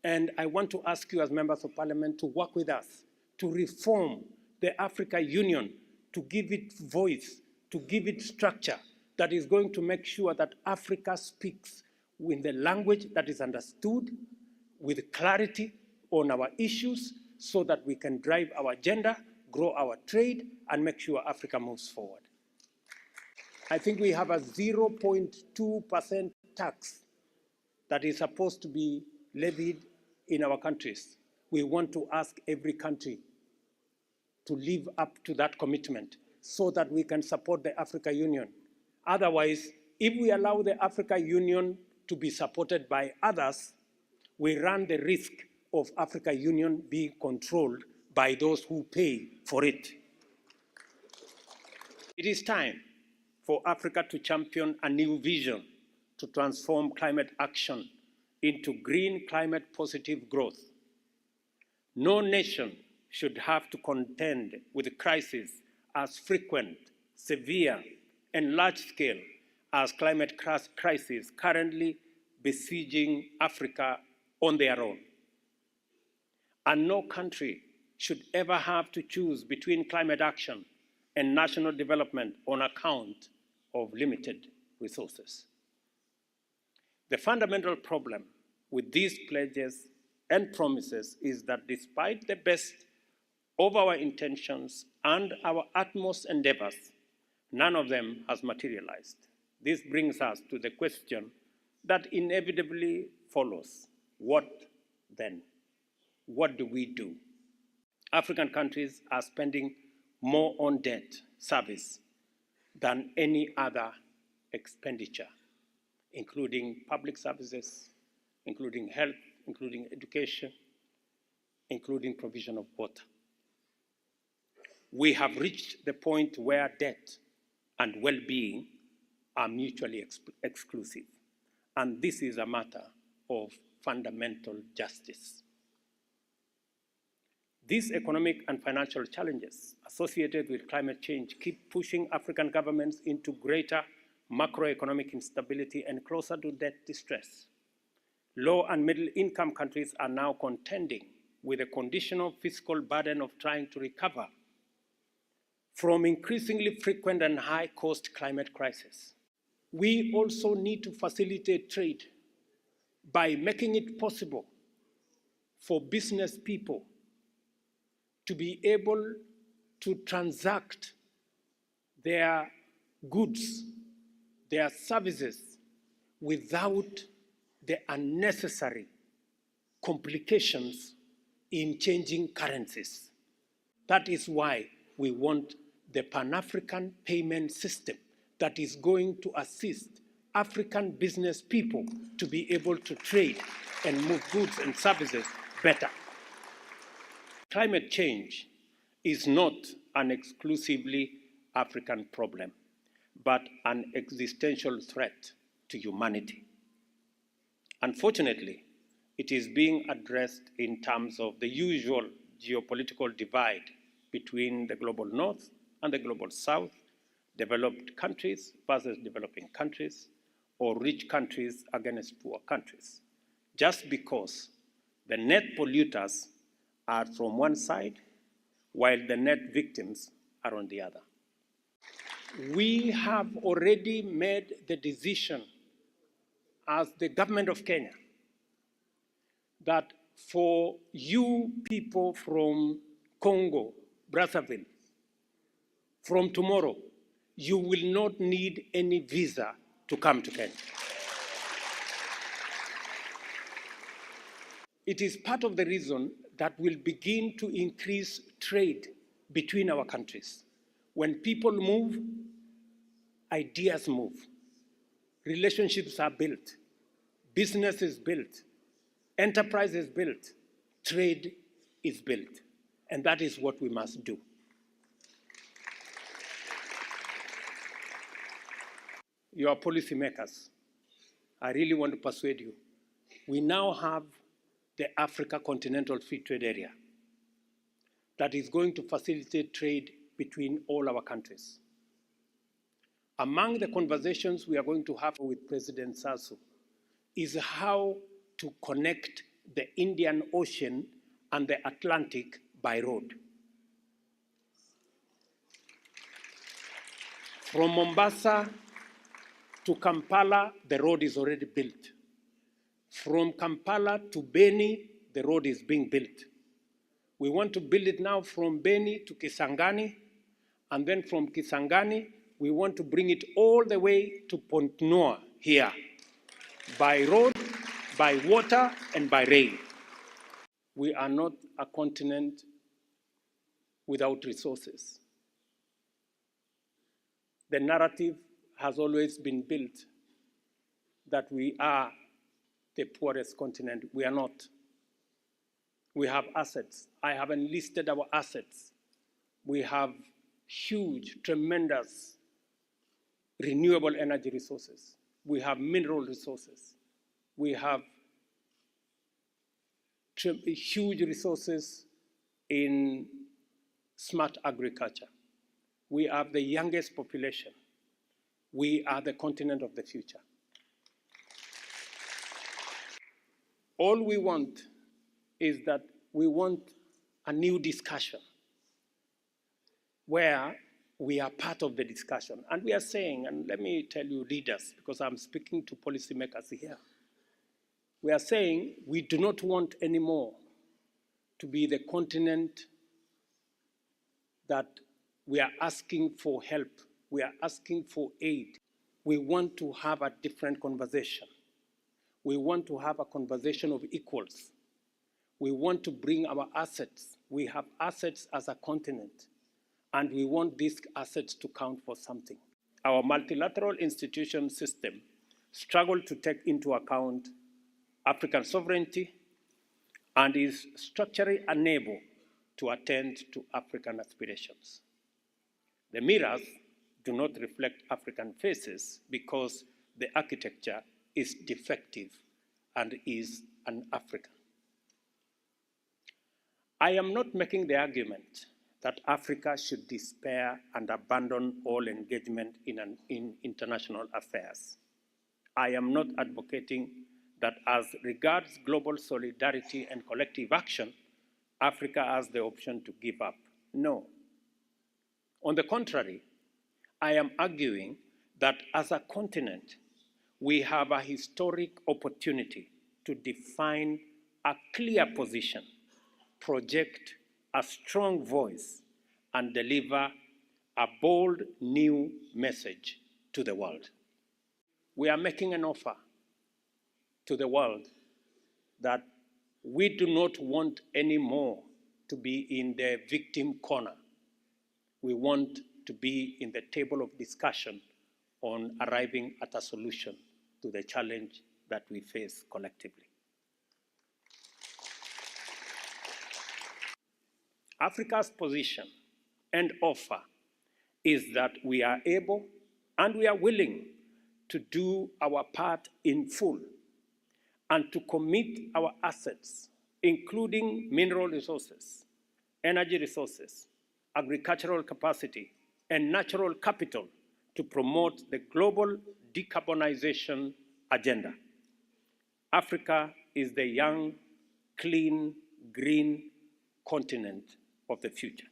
And I want to ask you as members of parliament to work with us to reform the Africa Union, to give it voice, to give it structure that is going to make sure that Africa speaks in the language that is understood, with clarity on our issues, so that we can drive our agenda, grow our trade, and make sure Africa moves forward. I think we have a 0.2% tax that is supposed to be levied in our countries. We want to ask every country to live up to that commitment so that we can support the Africa Union. Otherwise, if we allow the Africa Union to be supported by others, we run the risk of Africa Union being controlled by those who pay for it. It is time for Africa to champion a new vision to transform climate action into green, climate-positive growth. No nation should have to contend with crises as frequent, severe, and large-scale as climate crises currently besieging Africa on their own. And no country should ever have to choose between climate action and national development on account of limited resources. The fundamental problem with these pledges and promises is that despite the best of our intentions and our utmost endeavors, none of them has materialized. This brings us to the question that inevitably follows. What then? What do we do? African countries are spending more on debt service than any other expenditure, including public services, including health, including education, including provision of water. We have reached the point where debt and well-being are mutually exclusive. And this is a matter of fundamental justice. These economic and financial challenges associated with climate change keep pushing African governments into greater macroeconomic instability and closer to debt distress. Low and middle income countries are now contending with a conditional fiscal burden of trying to recover from increasingly frequent and high-cost climate crises. We also need to facilitate trade by making it possible for business people to be able to transact their goods, their services, without the unnecessary complications in changing currencies. That is why we want the Pan-African payment system that is going to assist African business people to be able to trade and move goods and services better. Climate change is not an exclusively African problem, but an existential threat to humanity. Unfortunately, it is being addressed in terms of the usual geopolitical divide between the global north and the global south, developed countries versus developing countries, or rich countries against poor countries, just because the net polluters are from one side, while the net victims are on the other. We have already made the decision as the government of Kenya that for you people from Congo, Brazzaville, from tomorrow, you will not need any visa to come to Kenya. It is part of the reason that will begin to increase trade between our countries. When people move, ideas move. Relationships are built. Business is built. Enterprise is built. Trade is built. And that is what we must do. You are policymakers. I really want to persuade you. We now have the Africa Continental Free Trade Area that is going to facilitate trade between all our countries. Among the conversations we are going to have with President Sassou is how to connect the Indian Ocean and the Atlantic by road. From Mombasa to Kampala, the road is already built. From Kampala to Beni, the road is being built. We want to build it now from Beni to Kisangani, and then from Kisangani, we want to bring it all the way to Pont Noir here, by road, by water, and by rail. We are not a continent without resources. The narrative has always been built that we are the poorest continent. We are not. We have assets. I haven't listed our assets. We have huge, tremendous renewable energy resources. We have mineral resources. We have huge resources in smart agriculture. We have the youngest population. We are the continent of the future. All we want is that we want a new discussion where we are part of the discussion. And we are saying, and let me tell you leaders, because I'm speaking to policymakers here, we are saying we do not want anymore to be the continent that we are asking for help, we are asking for aid. We want to have a different conversation. We want to have a conversation of equals. We want to bring our assets. We have assets as a continent, and we want these assets to count for something. Our multilateral institution system struggled to take into account African sovereignty and is structurally unable to attend to African aspirations. The mirrors do not reflect African faces because the architecture is defective and is un-African. I am not making the argument that Africa should despair and abandon all engagement in international affairs. I am not advocating that as regards global solidarity and collective action, Africa has the option to give up. No. On the contrary, I am arguing that as a continent, we have a historic opportunity to define a clear position, project a strong voice, and deliver a bold new message to the world. We are making an offer to the world that we do not want anymore to be in the victim corner. We want to be in the table of discussion on arriving at a solution to the challenge that we face collectively. Africa's position and offer is that we are able and we are willing to do our part in full and to commit our assets, including mineral resources, energy resources, agricultural capacity, and natural capital to promote the global decarbonization agenda. Africa is the young, clean, green continent of the future.